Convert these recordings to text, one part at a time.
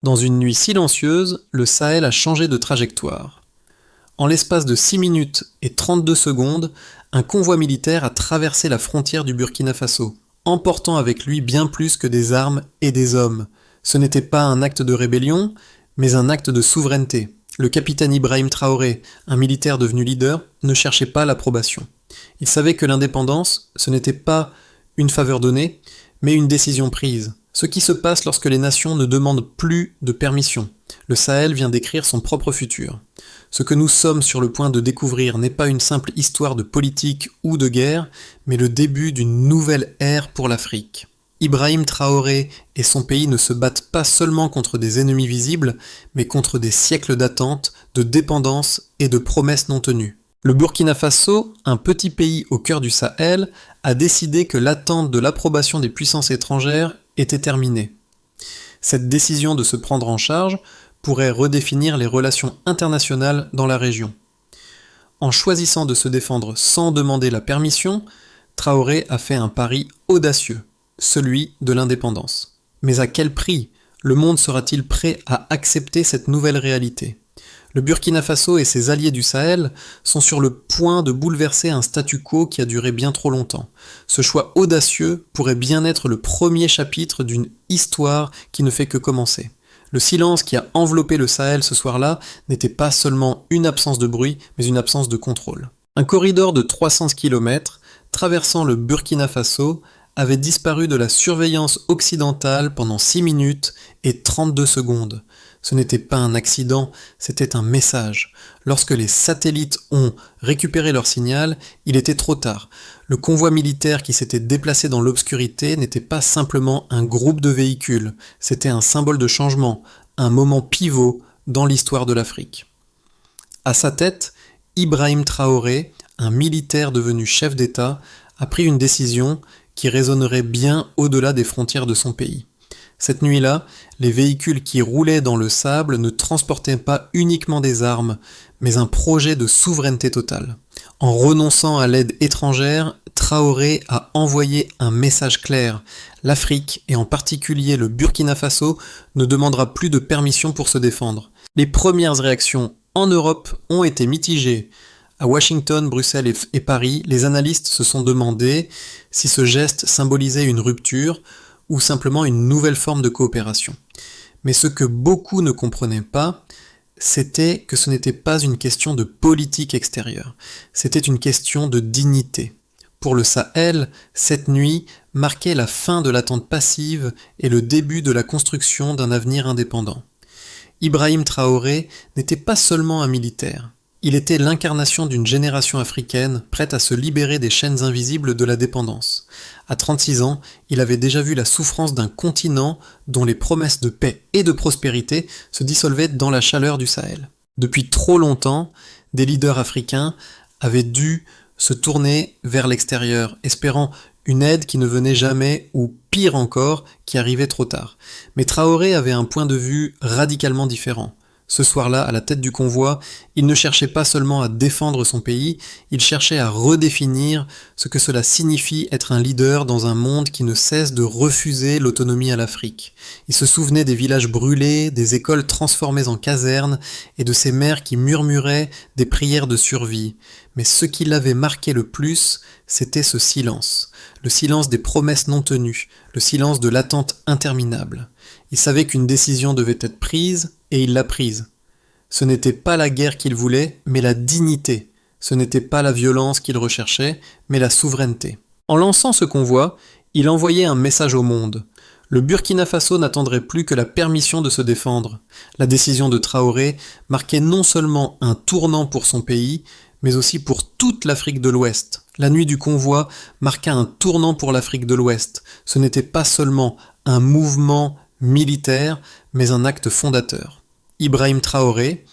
Dans une nuit silencieuse, le Sahel a changé de trajectoire. En l'espace de 6 minutes et 32 secondes, un convoi militaire a traversé la frontière du Burkina Faso, emportant avec lui bien plus que des armes et des hommes. Ce n'était pas un acte de rébellion, mais un acte de souveraineté. Le capitaine Ibrahim Traoré, un militaire devenu leader, ne cherchait pas l'approbation. Il savait que l'indépendance, ce n'était pas une faveur donnée, mais une décision prise. Ce qui se passe lorsque les nations ne demandent plus de permission. Le Sahel vient d'écrire son propre futur. Ce que nous sommes sur le point de découvrir n'est pas une simple histoire de politique ou de guerre, mais le début d'une nouvelle ère pour l'Afrique. Ibrahim Traoré et son pays ne se battent pas seulement contre des ennemis visibles, mais contre des siècles d'attente, de dépendance et de promesses non tenues. Le Burkina Faso, un petit pays au cœur du Sahel, a décidé que l'attente de l'approbation des puissances étrangères était terminée. Cette décision de se prendre en charge pourrait redéfinir les relations internationales dans la région. En choisissant de se défendre sans demander la permission, Traoré a fait un pari audacieux, celui de l'indépendance. Mais à quel prix? Le monde sera-t-il prêt à accepter cette nouvelle réalité? Le Burkina Faso et ses alliés du Sahel sont sur le point de bouleverser un statu quo qui a duré bien trop longtemps. Ce choix audacieux pourrait bien être le premier chapitre d'une histoire qui ne fait que commencer. Le silence qui a enveloppé le Sahel ce soir-là n'était pas seulement une absence de bruit, mais une absence de contrôle. Un corridor de 300 km, traversant le Burkina Faso, avait disparu de la surveillance occidentale pendant 6 minutes et 32 secondes. Ce n'était pas un accident, c'était un message. Lorsque les satellites ont récupéré leur signal, il était trop tard. Le convoi militaire qui s'était déplacé dans l'obscurité n'était pas simplement un groupe de véhicules, c'était un symbole de changement, un moment pivot dans l'histoire de l'Afrique. À sa tête, Ibrahim Traoré, un militaire devenu chef d'État, a pris une décision qui résonnerait bien au-delà des frontières de son pays. Cette nuit-là, les véhicules qui roulaient dans le sable ne transportaient pas uniquement des armes, mais un projet de souveraineté totale. En renonçant à l'aide étrangère, Traoré a envoyé un message clair. L'Afrique, et en particulier le Burkina Faso, ne demandera plus de permission pour se défendre. Les premières réactions en Europe ont été mitigées. À Washington, Bruxelles et Paris, les analystes se sont demandé si ce geste symbolisait une rupture ou simplement une nouvelle forme de coopération. Mais ce que beaucoup ne comprenaient pas, c'était que ce n'était pas une question de politique extérieure, c'était une question de dignité. Pour le Sahel, cette nuit marquait la fin de l'attente passive et le début de la construction d'un avenir indépendant. Ibrahim Traoré n'était pas seulement un militaire. Il était l'incarnation d'une génération africaine prête à se libérer des chaînes invisibles de la dépendance. À 36 ans, il avait déjà vu la souffrance d'un continent dont les promesses de paix et de prospérité se dissolvaient dans la chaleur du Sahel. Depuis trop longtemps, des leaders africains avaient dû se tourner vers l'extérieur, espérant une aide qui ne venait jamais ou pire encore, qui arrivait trop tard. Mais Traoré avait un point de vue radicalement différent. Ce soir-là, à la tête du convoi, il ne cherchait pas seulement à défendre son pays, il cherchait à redéfinir ce que cela signifie être un leader dans un monde qui ne cesse de refuser l'autonomie à l'Afrique. Il se souvenait des villages brûlés, des écoles transformées en casernes et de ces mères qui murmuraient des prières de survie. Mais ce qui l'avait marqué le plus, c'était ce silence. Le silence des promesses non tenues, le silence de l'attente interminable. Il savait qu'une décision devait être prise, et il l'a prise. Ce n'était pas la guerre qu'il voulait, mais la dignité. Ce n'était pas la violence qu'il recherchait, mais la souveraineté. En lançant ce convoi, il envoyait un message au monde. Le Burkina Faso n'attendrait plus que la permission de se défendre. La décision de Traoré marquait non seulement un tournant pour son pays, mais aussi pour toute l'Afrique de l'Ouest. La nuit du convoi marqua un tournant pour l'Afrique de l'Ouest. Ce n'était pas seulement un mouvement militaire, mais un acte fondateur. Ibrahim Traoré,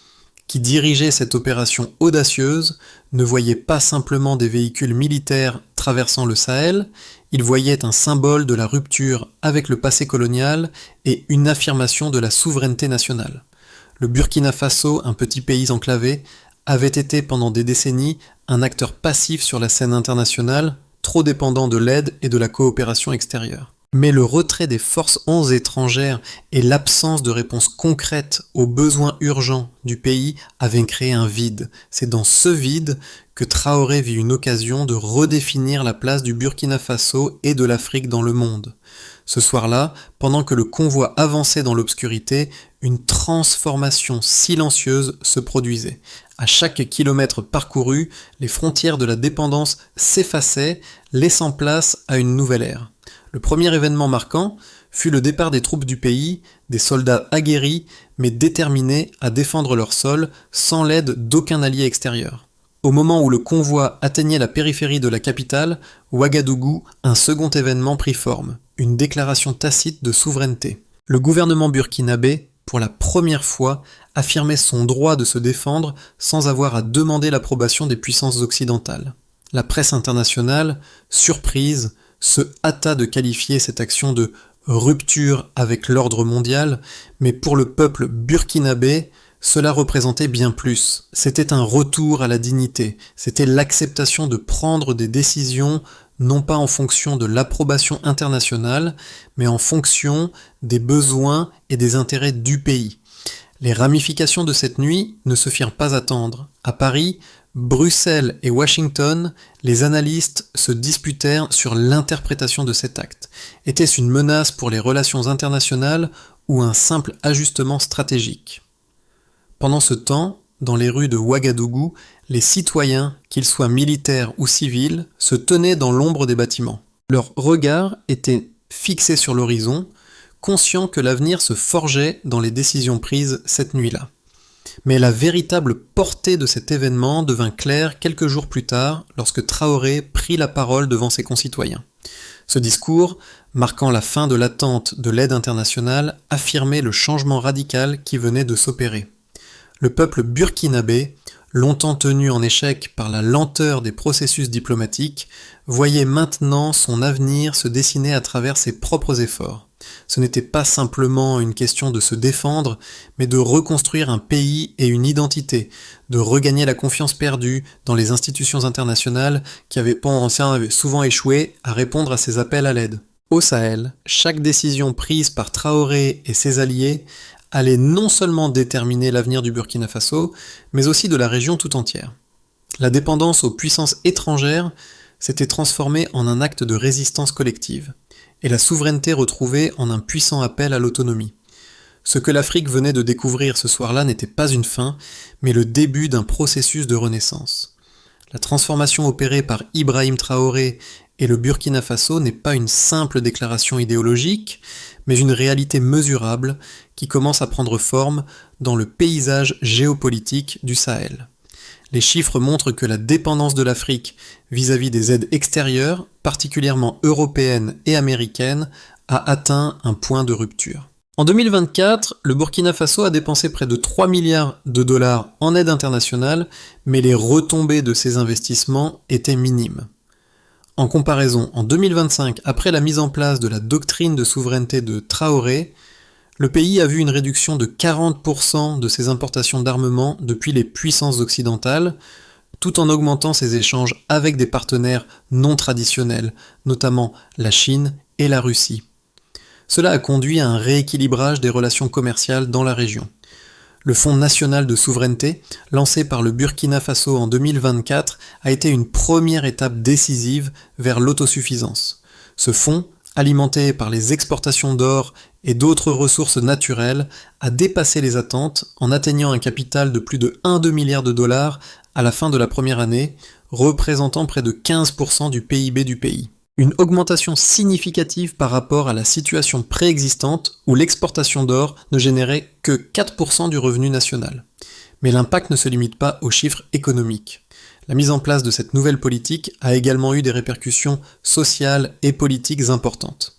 qui dirigeait cette opération audacieuse, ne voyait pas simplement des véhicules militaires traversant le Sahel, il voyait un symbole de la rupture avec le passé colonial et une affirmation de la souveraineté nationale. Le Burkina Faso, un petit pays enclavé, avait été pendant des décennies un acteur passif sur la scène internationale, trop dépendant de l'aide et de la coopération extérieure. Mais le retrait des forces 11 étrangères et l'absence de réponse concrète aux besoins urgents du pays avaient créé un vide. C'est dans ce vide que Traoré vit une occasion de redéfinir la place du Burkina Faso et de l'Afrique dans le monde. Ce soir-là, pendant que le convoi avançait dans l'obscurité, une transformation silencieuse se produisait. À chaque kilomètre parcouru, les frontières de la dépendance s'effaçaient, laissant place à une nouvelle ère. Le premier événement marquant fut le départ des troupes du pays, des soldats aguerris mais déterminés à défendre leur sol sans l'aide d'aucun allié extérieur. Au moment où le convoi atteignait la périphérie de la capitale, Ouagadougou, un second événement prit forme, une déclaration tacite de souveraineté. Le gouvernement burkinabé, pour la première fois, affirmait son droit de se défendre sans avoir à demander l'approbation des puissances occidentales. La presse internationale, surprise, se hâta de qualifier cette action de rupture avec l'ordre mondial, mais pour le peuple burkinabé, cela représentait bien plus. C'était un retour à la dignité, c'était l'acceptation de prendre des décisions non pas en fonction de l'approbation internationale, mais en fonction des besoins et des intérêts du pays. Les ramifications de cette nuit ne se firent pas attendre. À Paris, Bruxelles et Washington, les analystes se disputèrent sur l'interprétation de cet acte. Était-ce une menace pour les relations internationales ou un simple ajustement stratégique ? Pendant ce temps, dans les rues de Ouagadougou, les citoyens, qu'ils soient militaires ou civils, se tenaient dans l'ombre des bâtiments. Leur regard était fixé sur l'horizon, conscients que l'avenir se forgeait dans les décisions prises cette nuit-là. Mais la véritable portée de cet événement devint claire quelques jours plus tard, lorsque Traoré prit la parole devant ses concitoyens. Ce discours, marquant la fin de l'attente de l'aide internationale, affirmait le changement radical qui venait de s'opérer. Le peuple burkinabé, longtemps tenu en échec par la lenteur des processus diplomatiques, voyait maintenant son avenir se dessiner à travers ses propres efforts. Ce n'était pas simplement une question de se défendre, mais de reconstruire un pays et une identité, de regagner la confiance perdue dans les institutions internationales qui avaient souvent échoué à répondre à ces appels à l'aide. Au Sahel, chaque décision prise par Traoré et ses alliés allait non seulement déterminer l'avenir du Burkina Faso, mais aussi de la région tout entière. La dépendance aux puissances étrangères s'était transformée en un acte de résistance collective, et la souveraineté retrouvée en un puissant appel à l'autonomie. Ce que l'Afrique venait de découvrir ce soir-là n'était pas une fin, mais le début d'un processus de renaissance. La transformation opérée par Ibrahim Traoré et le Burkina Faso n'est pas une simple déclaration idéologique, mais une réalité mesurable qui commence à prendre forme dans le paysage géopolitique du Sahel. Les chiffres montrent que la dépendance de l'Afrique vis-à-vis des aides extérieures, particulièrement européennes et américaines, a atteint un point de rupture. En 2024, le Burkina Faso a dépensé près de 3 milliards de dollars en aide internationale, mais les retombées de ces investissements étaient minimes. En comparaison, en 2025, après la mise en place de la doctrine de souveraineté de Traoré, le pays a vu une réduction de 40% de ses importations d'armement depuis les puissances occidentales, tout en augmentant ses échanges avec des partenaires non traditionnels, notamment la Chine et la Russie. Cela a conduit à un rééquilibrage des relations commerciales dans la région. Le Fonds national de souveraineté, lancé par le Burkina Faso en 2024, a été une première étape décisive vers l'autosuffisance. Ce fonds, alimenté par les exportations d'or et d'autres ressources naturelles, a dépassé les attentes en atteignant un capital de plus de 1,2 milliard de dollars à la fin de la première année, représentant près de 15% du PIB du pays. Une augmentation significative par rapport à la situation préexistante où l'exportation d'or ne générait que 4% du revenu national. Mais l'impact ne se limite pas aux chiffres économiques. La mise en place de cette nouvelle politique a également eu des répercussions sociales et politiques importantes.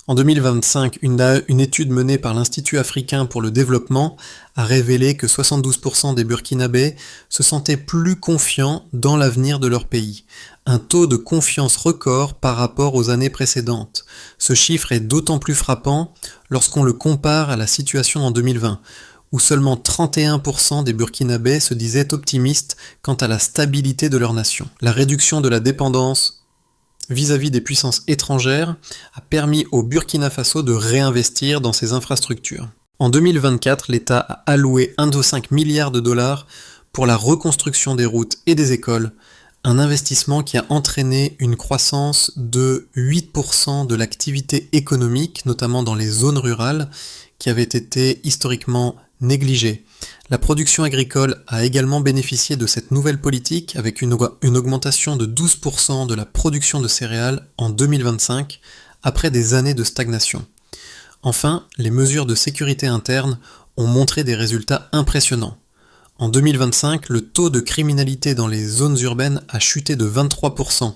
En 2025, une étude menée par l'Institut africain pour le développement a révélé que 72% des Burkinabés se sentaient plus confiants dans l'avenir de leur pays. Un taux de confiance record par rapport aux années précédentes. Ce chiffre est d'autant plus frappant lorsqu'on le compare à la situation en 2020, où seulement 31% des Burkinabés se disaient optimistes quant à la stabilité de leur nation. La réduction de la dépendance vis-à-vis des puissances étrangères a permis au Burkina Faso de réinvestir dans ses infrastructures. En 2024, l'État a alloué 1,5 milliard de dollars pour la reconstruction des routes et des écoles, un investissement qui a entraîné une croissance de 8% de l'activité économique, notamment dans les zones rurales, qui avaient été historiquement négligées. La production agricole a également bénéficié de cette nouvelle politique avec une augmentation de 12% de la production de céréales en 2025, après des années de stagnation. Enfin, les mesures de sécurité interne ont montré des résultats impressionnants. En 2025, le taux de criminalité dans les zones urbaines a chuté de 23%,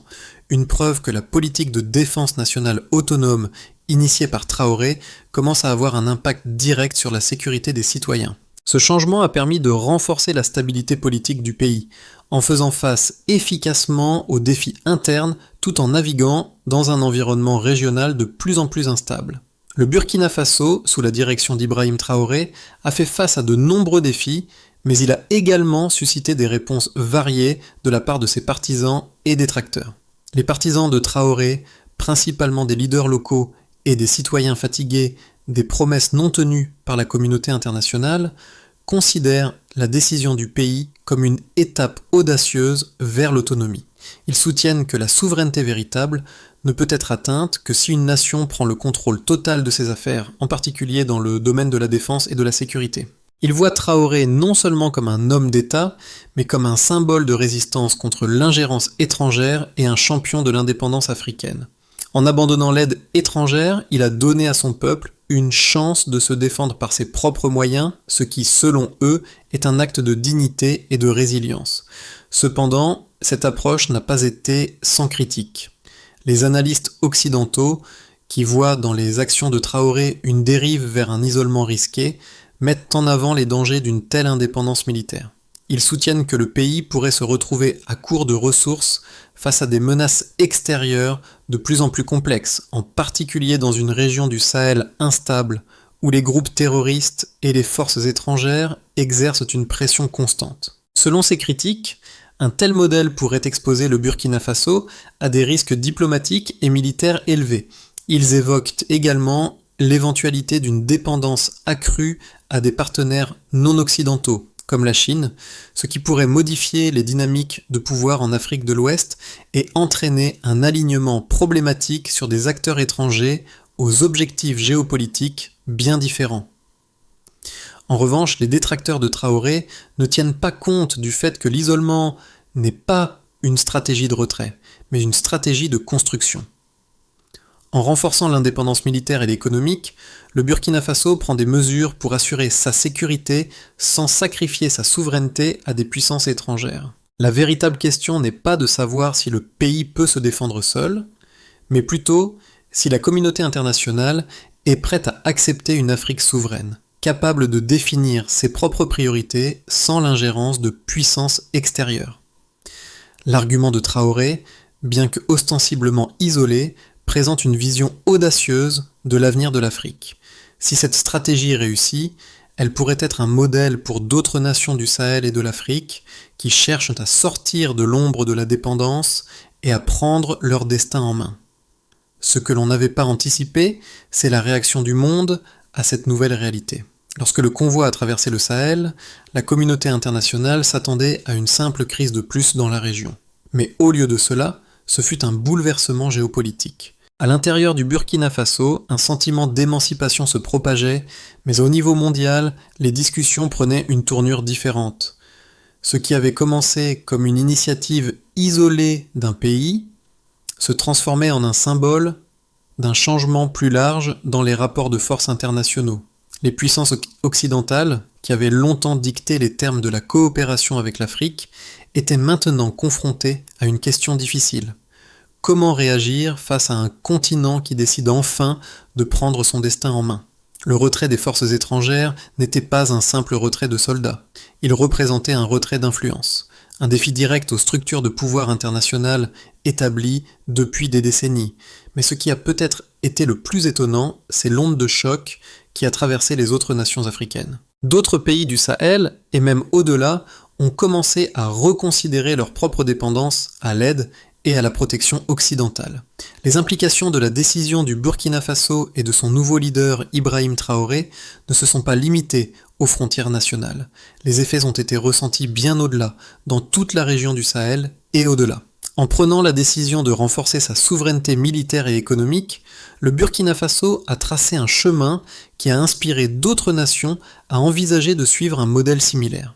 une preuve que la politique de défense nationale autonome initiée par Traoré commence à avoir un impact direct sur la sécurité des citoyens. Ce changement a permis de renforcer la stabilité politique du pays, en faisant face efficacement aux défis internes tout en naviguant dans un environnement régional de plus en plus instable. Le Burkina Faso, sous la direction d'Ibrahim Traoré, a fait face à de nombreux défis, mais il a également suscité des réponses variées de la part de ses partisans et détracteurs. Les partisans de Traoré, principalement des leaders locaux et des citoyens fatigués des promesses non tenues par la communauté internationale, considèrent la décision du pays comme une étape audacieuse vers l'autonomie. Ils soutiennent que la souveraineté véritable ne peut être atteinte que si une nation prend le contrôle total de ses affaires, en particulier dans le domaine de la défense et de la sécurité. Ils voient Traoré non seulement comme un homme d'État, mais comme un symbole de résistance contre l'ingérence étrangère et un champion de l'indépendance africaine. En abandonnant l'aide étrangère, il a donné à son peuple une chance de se défendre par ses propres moyens, ce qui, selon eux, est un acte de dignité et de résilience. Cependant, cette approche n'a pas été sans critique. Les analystes occidentaux, qui voient dans les actions de Traoré une dérive vers un isolement risqué, mettent en avant les dangers d'une telle indépendance militaire. Ils soutiennent que le pays pourrait se retrouver à court de ressources face à des menaces extérieures de plus en plus complexes, en particulier dans une région du Sahel instable, où les groupes terroristes et les forces étrangères exercent une pression constante. Selon ces critiques, un tel modèle pourrait exposer le Burkina Faso à des risques diplomatiques et militaires élevés. Ils évoquent également l'éventualité d'une dépendance accrue à des partenaires non occidentaux, comme la Chine, ce qui pourrait modifier les dynamiques de pouvoir en Afrique de l'Ouest et entraîner un alignement problématique sur des acteurs étrangers aux objectifs géopolitiques bien différents. En revanche, les détracteurs de Traoré ne tiennent pas compte du fait que l'isolement n'est pas une stratégie de retrait, mais une stratégie de construction. En renforçant l'indépendance militaire et économique, le Burkina Faso prend des mesures pour assurer sa sécurité sans sacrifier sa souveraineté à des puissances étrangères. La véritable question n'est pas de savoir si le pays peut se défendre seul, mais plutôt si la communauté internationale est prête à accepter une Afrique souveraine, capable de définir ses propres priorités sans l'ingérence de puissances extérieures. L'argument de Traoré, bien que ostensiblement isolé, présente une vision audacieuse de l'avenir de l'Afrique. Si cette stratégie réussit, elle pourrait être un modèle pour d'autres nations du Sahel et de l'Afrique qui cherchent à sortir de l'ombre de la dépendance et à prendre leur destin en main. Ce que l'on n'avait pas anticipé, c'est la réaction du monde à cette nouvelle réalité. Lorsque le convoi a traversé le Sahel, la communauté internationale s'attendait à une simple crise de plus dans la région. Mais au lieu de cela, ce fut un bouleversement géopolitique. À l'intérieur du Burkina Faso, un sentiment d'émancipation se propageait, mais au niveau mondial, les discussions prenaient une tournure différente. Ce qui avait commencé comme une initiative isolée d'un pays se transformait en un symbole d'un changement plus large dans les rapports de force internationaux. Les puissances occidentales, qui avaient longtemps dicté les termes de la coopération avec l'Afrique, étaient maintenant confrontées à une question difficile. Comment réagir face à un continent qui décide enfin de prendre son destin en main ? Le retrait des forces étrangères n'était pas un simple retrait de soldats. Il représentait un retrait d'influence, un défi direct aux structures de pouvoir internationales établies depuis des décennies. Mais ce qui a peut-être été le plus étonnant, c'est l'onde de choc qui a traversé les autres nations africaines. D'autres pays du Sahel, et même au-delà, ont commencé à reconsidérer leur propre dépendance à l'aide et à la protection occidentale. Les implications de la décision du Burkina Faso et de son nouveau leader Ibrahim Traoré ne se sont pas limitées aux frontières nationales. Les effets ont été ressentis bien au-delà, dans toute la région du Sahel et au-delà. En prenant la décision de renforcer sa souveraineté militaire et économique, le Burkina Faso a tracé un chemin qui a inspiré d'autres nations à envisager de suivre un modèle similaire.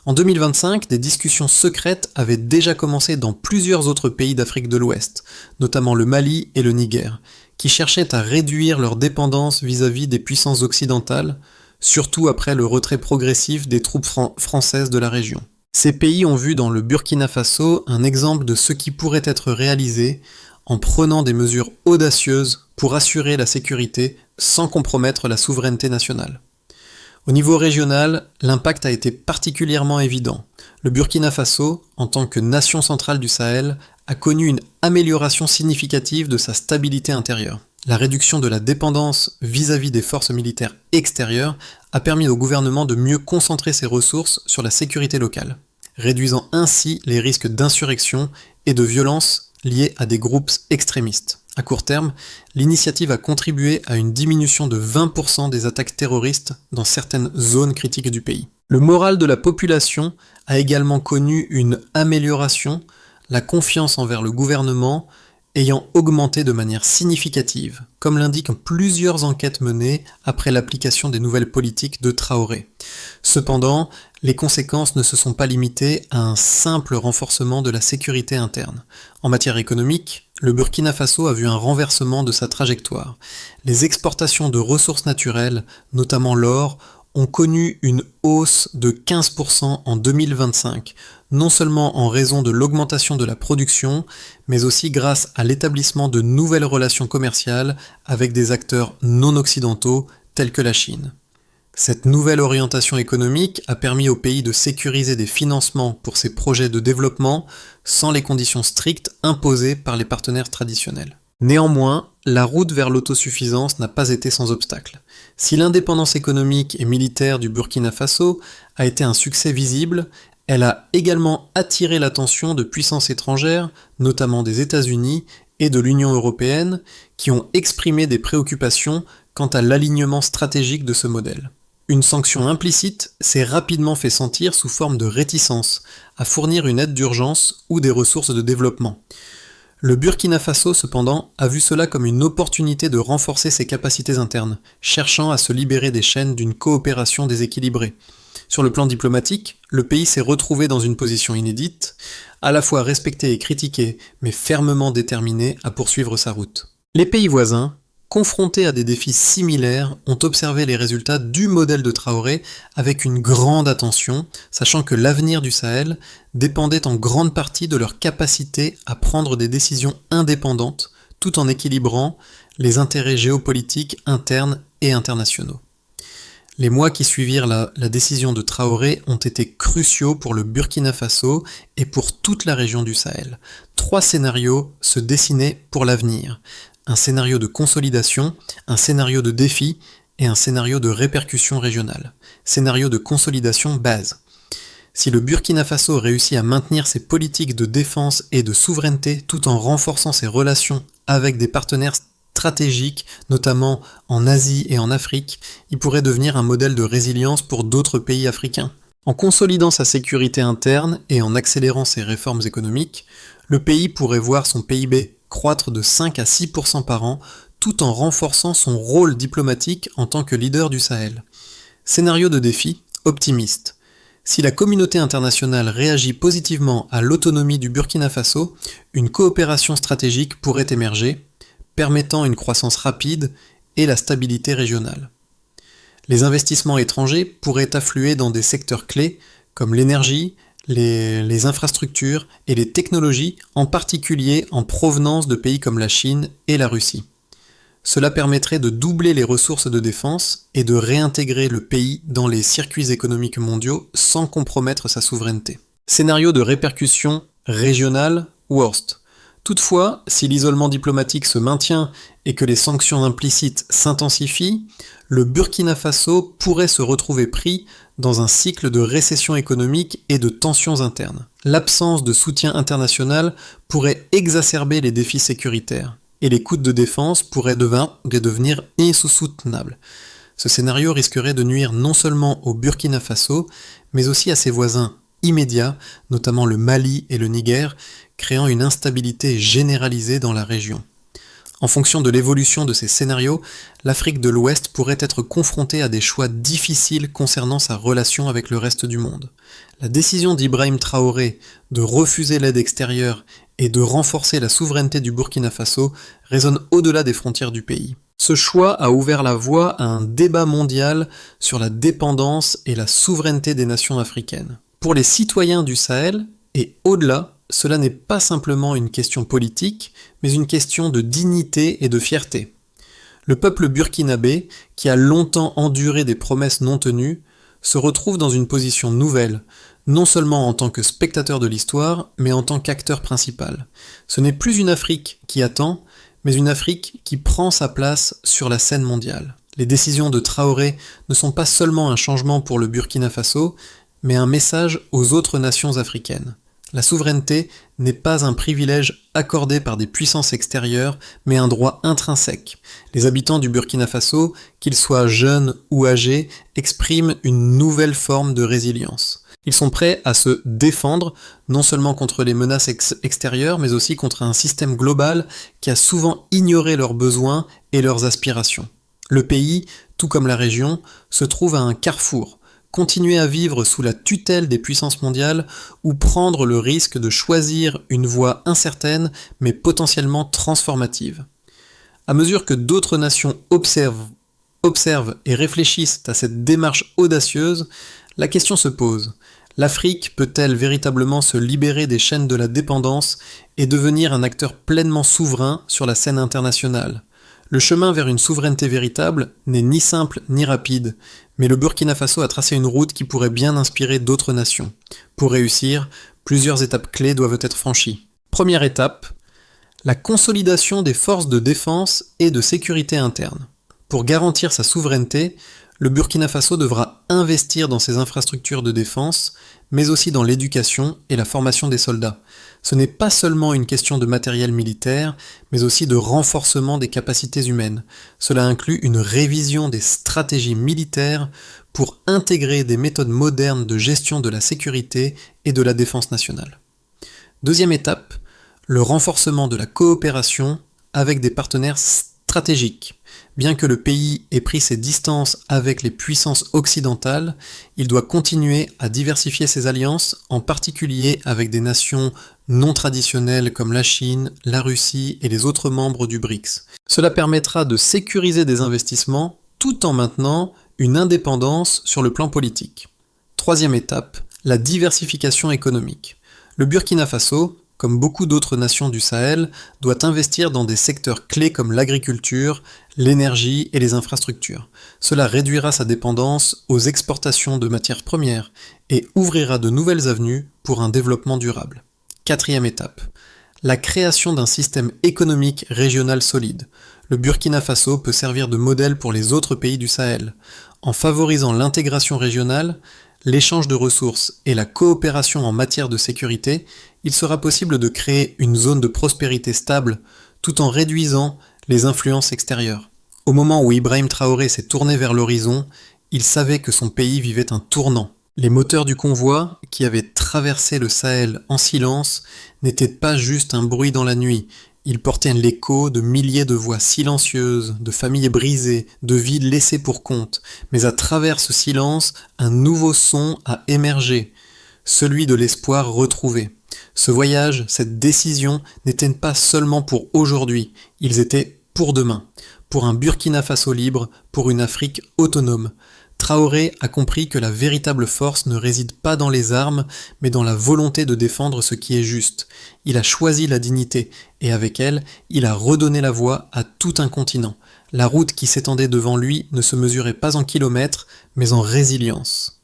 En 2025, des discussions secrètes avaient déjà commencé dans plusieurs autres pays d'Afrique de l'Ouest, notamment le Mali et le Niger, qui cherchaient à réduire leur dépendance vis-à-vis des puissances occidentales, surtout après le retrait progressif des troupes françaises de la région. Ces pays ont vu dans le Burkina Faso un exemple de ce qui pourrait être réalisé en prenant des mesures audacieuses pour assurer la sécurité sans compromettre la souveraineté nationale. Au niveau régional, l'impact a été particulièrement évident. Le Burkina Faso, en tant que nation centrale du Sahel, a connu une amélioration significative de sa stabilité intérieure. La réduction de la dépendance vis-à-vis des forces militaires extérieures a permis au gouvernement de mieux concentrer ses ressources sur la sécurité locale, réduisant ainsi les risques d'insurrection et de violence liés à des groupes extrémistes. À court terme, l'initiative a contribué à une diminution de 20% des attaques terroristes dans certaines zones critiques du pays. Le moral de la population a également connu une amélioration, la confiance envers le gouvernement ayant augmenté de manière significative, comme l'indiquent plusieurs enquêtes menées après l'application des nouvelles politiques de Traoré. Cependant, les conséquences ne se sont pas limitées à un simple renforcement de la sécurité interne. En matière économique, le Burkina Faso a vu un renversement de sa trajectoire. Les exportations de ressources naturelles, notamment l'or, ont connu une hausse de 15% en 2025, non seulement en raison de l'augmentation de la production, mais aussi grâce à l'établissement de nouvelles relations commerciales avec des acteurs non occidentaux tels que la Chine. Cette nouvelle orientation économique a permis au pays de sécuriser des financements pour ses projets de développement sans les conditions strictes imposées par les partenaires traditionnels. Néanmoins, la route vers l'autosuffisance n'a pas été sans obstacle. Si l'indépendance économique et militaire du Burkina Faso a été un succès visible, elle a également attiré l'attention de puissances étrangères, notamment des États-Unis et de l'Union européenne, qui ont exprimé des préoccupations quant à l'alignement stratégique de ce modèle. Une sanction implicite s'est rapidement fait sentir sous forme de réticence à fournir une aide d'urgence ou des ressources de développement. Le Burkina Faso, cependant, a vu cela comme une opportunité de renforcer ses capacités internes, cherchant à se libérer des chaînes d'une coopération déséquilibrée. Sur le plan diplomatique, le pays s'est retrouvé dans une position inédite, à la fois respecté et critiqué, mais fermement déterminé à poursuivre sa route. Les pays voisins, confrontés à des défis similaires, ont observé les résultats du modèle de Traoré avec une grande attention, sachant que l'avenir du Sahel dépendait en grande partie de leur capacité à prendre des décisions indépendantes, tout en équilibrant les intérêts géopolitiques internes et internationaux. Les mois qui suivirent la décision de Traoré ont été cruciaux pour le Burkina Faso et pour toute la région du Sahel. 3 scénarios se dessinaient pour l'avenir. Un scénario de consolidation, un scénario de défi et un scénario de répercussion régionale. Scénario de consolidation base. Si le Burkina Faso réussit à maintenir ses politiques de défense et de souveraineté tout en renforçant ses relations avec des partenaires stratégiques, notamment en Asie et en Afrique, il pourrait devenir un modèle de résilience pour d'autres pays africains. En consolidant sa sécurité interne et en accélérant ses réformes économiques, le pays pourrait voir son PIB croître de 5 à 6% par an, tout en renforçant son rôle diplomatique en tant que leader du Sahel. Scénario de défi, optimiste. Si la communauté internationale réagit positivement à l'autonomie du Burkina Faso, une coopération stratégique pourrait émerger, permettant une croissance rapide et la stabilité régionale. Les investissements étrangers pourraient affluer dans des secteurs clés comme l'énergie, les infrastructures et les technologies, en particulier en provenance de pays comme la Chine et la Russie. Cela permettrait de doubler les ressources de défense et de réintégrer le pays dans les circuits économiques mondiaux sans compromettre sa souveraineté. Scénario de répercussion régionale worst. Toutefois, si l'isolement diplomatique se maintient et que les sanctions implicites s'intensifient, le Burkina Faso pourrait se retrouver pris dans un cycle de récession économique et de tensions internes. L'absence de soutien international pourrait exacerber les défis sécuritaires, et les coûts de défense pourraient devenir insoutenables. Ce scénario risquerait de nuire non seulement au Burkina Faso, mais aussi à ses voisins immédiats, notamment le Mali et le Niger, créant une instabilité généralisée dans la région. En fonction de l'évolution de ces scénarios, l'Afrique de l'Ouest pourrait être confrontée à des choix difficiles concernant sa relation avec le reste du monde. La décision d'Ibrahim Traoré de refuser l'aide extérieure et de renforcer la souveraineté du Burkina Faso résonne au-delà des frontières du pays. Ce choix a ouvert la voie à un débat mondial sur la dépendance et la souveraineté des nations africaines. Pour les citoyens du Sahel, et au-delà, cela n'est pas simplement une question politique, mais une question de dignité et de fierté. Le peuple burkinabé, qui a longtemps enduré des promesses non tenues, se retrouve dans une position nouvelle, non seulement en tant que spectateur de l'histoire, mais en tant qu'acteur principal. Ce n'est plus une Afrique qui attend, mais une Afrique qui prend sa place sur la scène mondiale. Les décisions de Traoré ne sont pas seulement un changement pour le Burkina Faso, mais un message aux autres nations africaines. La souveraineté n'est pas un privilège accordé par des puissances extérieures, mais un droit intrinsèque. Les habitants du Burkina Faso, qu'ils soient jeunes ou âgés, expriment une nouvelle forme de résilience. Ils sont prêts à se défendre, non seulement contre les menaces extérieures, mais aussi contre un système global qui a souvent ignoré leurs besoins et leurs aspirations. Le pays, tout comme la région, se trouve à un carrefour. Continuer à vivre sous la tutelle des puissances mondiales ou prendre le risque de choisir une voie incertaine mais potentiellement transformative. À mesure que d'autres nations observent et réfléchissent à cette démarche audacieuse, la question se pose. L'Afrique peut-elle véritablement se libérer des chaînes de la dépendance et devenir un acteur pleinement souverain sur la scène internationale ? Le chemin vers une souveraineté véritable n'est ni simple ni rapide, mais le Burkina Faso a tracé une route qui pourrait bien inspirer d'autres nations. Pour réussir, plusieurs étapes clés doivent être franchies. Première étape, la consolidation des forces de défense et de sécurité interne. Pour garantir sa souveraineté, le Burkina Faso devra investir dans ses infrastructures de défense, mais aussi dans l'éducation et la formation des soldats. Ce n'est pas seulement une question de matériel militaire, mais aussi de renforcement des capacités humaines. Cela inclut une révision des stratégies militaires pour intégrer des méthodes modernes de gestion de la sécurité et de la défense nationale. Deuxième étape, le renforcement de la coopération avec des partenaires stratégiques. Bien que le pays ait pris ses distances avec les puissances occidentales, il doit continuer à diversifier ses alliances, en particulier avec des nations non traditionnelles comme la Chine, la Russie et les autres membres du BRICS. Cela permettra de sécuriser des investissements tout en maintenant une indépendance sur le plan politique. Troisième étape, la diversification économique. Le Burkina Faso, comme beaucoup d'autres nations du Sahel, doit investir dans des secteurs clés comme l'agriculture, l'énergie et les infrastructures. Cela réduira sa dépendance aux exportations de matières premières et ouvrira de nouvelles avenues pour un développement durable. Quatrième étape, la création d'un système économique régional solide. Le Burkina Faso peut servir de modèle pour les autres pays du Sahel. En favorisant l'intégration régionale, l'échange de ressources et la coopération en matière de sécurité, il sera possible de créer une zone de prospérité stable tout en réduisant les influences extérieures. Au moment où Ibrahim Traoré s'est tourné vers l'horizon, il savait que son pays vivait un tournant. Les moteurs du convoi, qui avaient traversé le Sahel en silence, n'étaient pas juste un bruit dans la nuit. Ils portaient l'écho de milliers de voix silencieuses, de familles brisées, de vies laissées pour compte. Mais à travers ce silence, un nouveau son a émergé, celui de l'espoir retrouvé. Ce voyage, cette décision n'étaient pas seulement pour aujourd'hui, ils étaient pour demain, pour un Burkina Faso libre, pour une Afrique autonome. Traoré a compris que la véritable force ne réside pas dans les armes, mais dans la volonté de défendre ce qui est juste. Il a choisi la dignité, et avec elle, il a redonné la voix à tout un continent. La route qui s'étendait devant lui ne se mesurait pas en kilomètres, mais en résilience.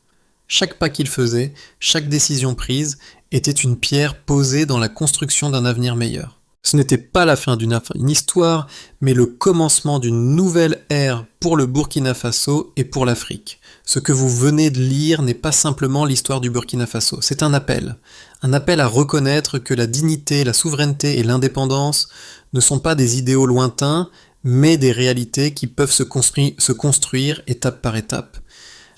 Chaque pas qu'il faisait, chaque décision prise, était une pierre posée dans la construction d'un avenir meilleur. Ce n'était pas la fin d'une histoire, mais le commencement d'une nouvelle ère pour le Burkina Faso et pour l'Afrique. Ce que vous venez de lire n'est pas simplement l'histoire du Burkina Faso, c'est un appel. Un appel à reconnaître que la dignité, la souveraineté et l'indépendance ne sont pas des idéaux lointains, mais des réalités qui peuvent se construire étape par étape.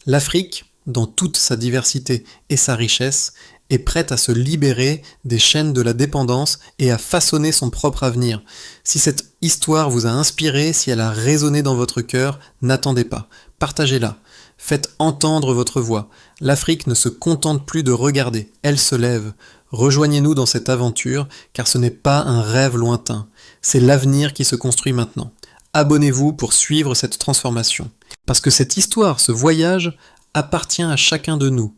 L'Afrique, dans toute sa diversité et sa richesse, est prête à se libérer des chaînes de la dépendance et à façonner son propre avenir. Si cette histoire vous a inspiré, si elle a résonné dans votre cœur, n'attendez pas, partagez-la. Faites entendre votre voix. L'Afrique ne se contente plus de regarder, elle se lève. Rejoignez-nous dans cette aventure, car ce n'est pas un rêve lointain. C'est l'avenir qui se construit maintenant. Abonnez-vous pour suivre cette transformation. Parce que cette histoire, ce voyage, appartient à chacun de nous.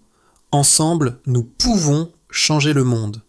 Ensemble, nous pouvons changer le monde.